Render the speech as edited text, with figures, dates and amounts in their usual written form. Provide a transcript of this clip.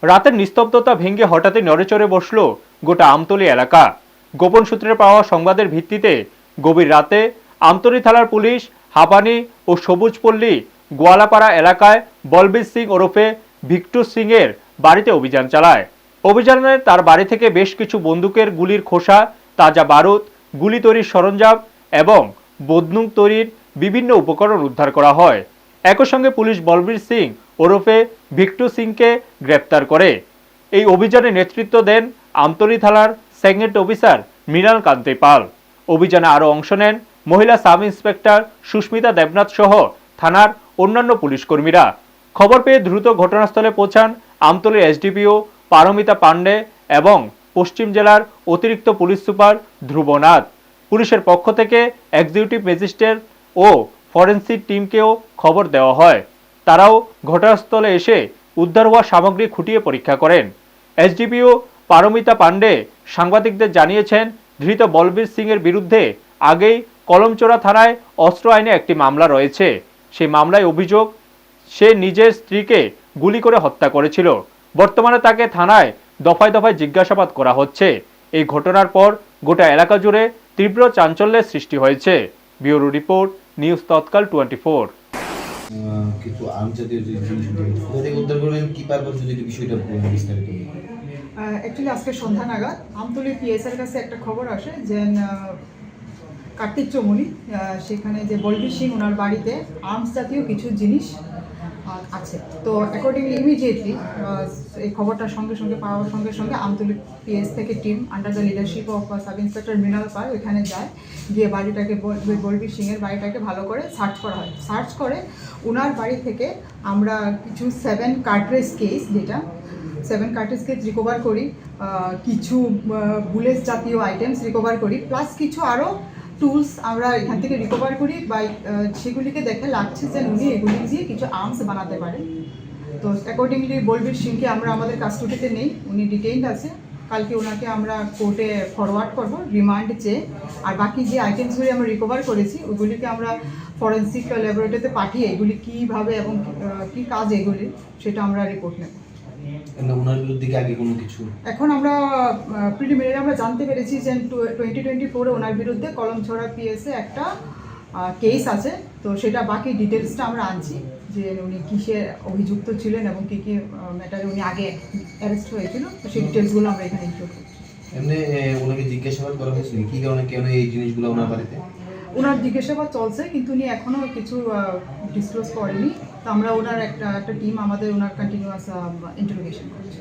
রাতের নিস্তব্ধতা ভেঙে হঠাৎই নড়েচড়ে বসল গোটা আমতলী এলাকা। গোপন সূত্রে পাওয়া সংবাদের ভিত্তিতে গভীর রাতে আমতলী থানার পুলিশ হাবানি ও সবুজপল্লী গোয়ালাপাড়া এলাকায় বলবীর সিং ওরফে ভিক্টু সিং এর বাড়িতে অভিযান চালায়। অভিযানে তার বাড়ি থেকে বেশ কিছু বন্দুকের গুলির খোসা, তাজা বারুদ, গুলি তৈরির সরঞ্জাম এবং বন্দুক তৈরির বিভিন্ন উপকরণ উদ্ধার করা হয়। একই সঙ্গে পুলিশ বলবীর সিং ওরফে ভিক্টু সিংকে গ্রেপ্তার করে। এই অভিযানে নেতৃত্ব দেন আমতলী থানার সেকেন্ড অফিসার মৃণাল কান্তি পাল। অভিযানে আরও অংশ নেন মহিলা সাব ইন্সপেক্টর সুস্মিতা দেবনাথ সহ থানার অন্যান্য পুলিশ কর্মীরা। খবর পেয়ে দ্রুত ঘটনাস্থলে পৌঁছান আমতলী এসডিপিও পারমিতা পান্ডে এবং পশ্চিম জেলার অতিরিক্ত পুলিশ সুপার ধ্রুবনাথ। পুলিশের পক্ষ থেকে এক্সিকিউটিভ ম্যাজিস্ট্রেট ও ফরেনসিক টিমকেও খবর দেওয়া হয়। তারাও ঘটনাস্থলে এসে উদ্ধার হওয়া সামগ্রী খুঁটিয়ে পরীক্ষা করেন। এসডিপিও পারমিতা পান্ডে সাংবাদিকদের জানিয়েছেন, ধৃত বলবীর সিং এর বিরুদ্ধে আগেই কলমচোরা থানায় অস্ত্র আইনে একটি মামলা রয়েছে। সেই মামলায় অভিযোগ সে নিজের স্ত্রীকে গুলি করে হত্যা করেছিল। বর্তমানে তাকে থানায় দফায় দফায় জিজ্ঞাসাবাদ করা হচ্ছে। এই ঘটনার পর গোটা এলাকা জুড়ে তীব্র চাঞ্চল্যের সৃষ্টি হয়েছে। ব্যুরো রিপোর্ট, নিউজ তৎকাল 24। কিছু আন্তর্জাতিক জিনিস উদ্ধার করবেন কি পারপাস যদি বিষয়টা বিস্তারিত। অ্যাকচুয়ালি আজকে সন্ধ্যা নাগাদ আমতলী পিএসের কাছে একটা খবর আসে যে কার্তিক চৌমুনি সেখানে যে বলবীর সিং ওনার বাড়িতে আর্মস জাতীয় কিছু জিনিস আছে। তো অ্যাকর্ডিংলি ইমিডিয়েটলি এই খবরটা সঙ্গে সঙ্গে পাওয়ার সঙ্গে সঙ্গে আমতলী পিএস থেকে team under the leadership of sub inspector Mrinal Pal ওইখানে যায়, গিয়ে বাড়িটাকে বলবীর সিংয়ের বাড়িটাকে ভালো করে সার্চ করা হয়। সার্চ করে ওনার বাড়ি থেকে আমরা কিছু 7 কার্ট্রিজ কেস, যেটা 7 কার্ট্রিজ কেস রিকভার করি, কিছু বুলেট জাতীয় আইটেমস রিকভার করি, প্লাস কিছু আরও টুলস আমরা এখান থেকে রিকভার করি বা সেগুলিকে দেখে লাগছে যে উনি এগুলি দিয়ে কিছু আর্মস বানাতে পারেন। তো অ্যাকর্ডিংলি বলবীর সিংকে আমরা আমাদের কাস্টডিতে নেই, উনি ডিটেইনড আছে। কালকে ওনাকে আমরা কোর্টে ফরওয়ার্ড করব রিমান্ড চেয়ে। আর বাকি যে আইটেমসগুলি আমরা রিকভার করেছি ওগুলিকে আমরা ফরেন্সিক ল্যাবরেটরিতে পাঠিয়ে এগুলি কীভাবে এবং কী কাজ এগুলি সেটা আমরা রিপোর্ট নেব। ওনার বিরুদ্ধে আগে কোনো কিছু এখন আমরা প্রিলিমিনারি আমরা জানতে পেরেছি যে 2024 ওনার বিরুদ্ধে কলমছড়া পিএসে একটা কেস আছে। তো সেটা বাকি ডিটেলসটা আমরা আনছি যে উনি কিসে অভিযুক্ত ছিলেন এবং কী কী ম্যাটারে উনি আগে অ্যারেস্ট হয়েছিল। তো সেই ডিটেলসগুলো আমরা এখানে ইনক্লুড করছি। এমনি ওনাকে জিজ্ঞাসাবাদ করা হয়েছিল কী কারণে কেন এই জিনিসগুলো ওনার বাড়িতে? ওনার জিজ্ঞাসাবাদ চলছে কিন্তু উনি এখনও কিছু ডিসক্লোজ করেনি। তো আমরা ওনার একটা টিম আমাদের ওনার কন্টিনিউয়াস ইন্টারোগেশন করছে।